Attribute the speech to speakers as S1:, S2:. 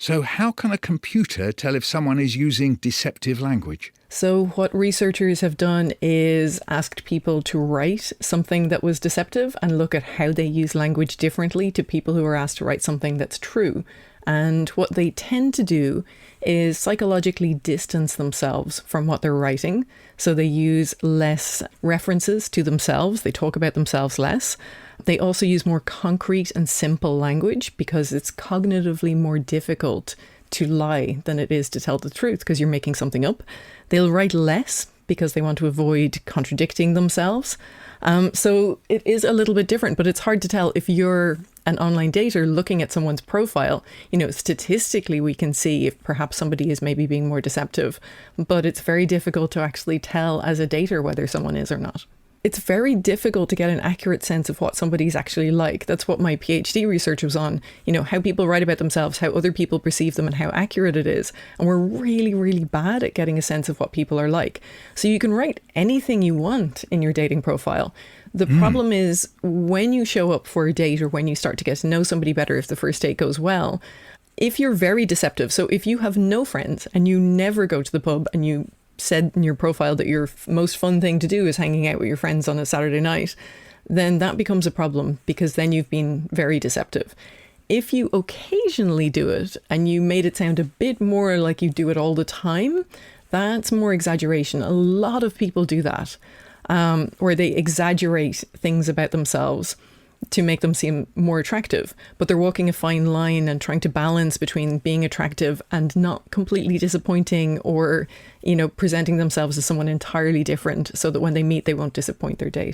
S1: So how can a computer tell if someone is using deceptive language?
S2: So what researchers have done is asked people to write something that was deceptive and look at how they use language differently to people who are asked to write something that's true. And what they tend to do is psychologically distance themselves from what they're writing. So they use less references to themselves. They talk about themselves less. They also use more concrete and simple language because it's cognitively more difficult to lie than it is to tell the truth because you're making something up. They'll write less because they want to avoid contradicting themselves. So it is a little bit different, but it's hard to tell if you're an online dater looking at someone's profile. Statistically, we can see if perhaps somebody is maybe being more deceptive, but it's very difficult to actually tell as a dater whether someone is or not. It's very difficult to get an accurate sense of what somebody's actually like. That's what my PhD research was on, how people write about themselves, how other people perceive them and how accurate it is. And we're really, really bad at getting a sense of what people are like. So you can write anything you want in your dating profile. The problem is when you show up for a date or when you start to get to know somebody better, if the first date goes well, if you're very deceptive, so if you have no friends and you never go to the pub and you said in your profile that your most fun thing to do is hanging out with your friends on a Saturday night, then that becomes a problem because then you've been very deceptive. If you occasionally do it and you made it sound a bit more like you do it all the time, that's more exaggeration. A lot of people do that, where they exaggerate things about themselves to make them seem more attractive, but they're walking a fine line and trying to balance between being attractive and not completely disappointing or, presenting themselves as someone entirely different so that when they meet, they won't disappoint their date.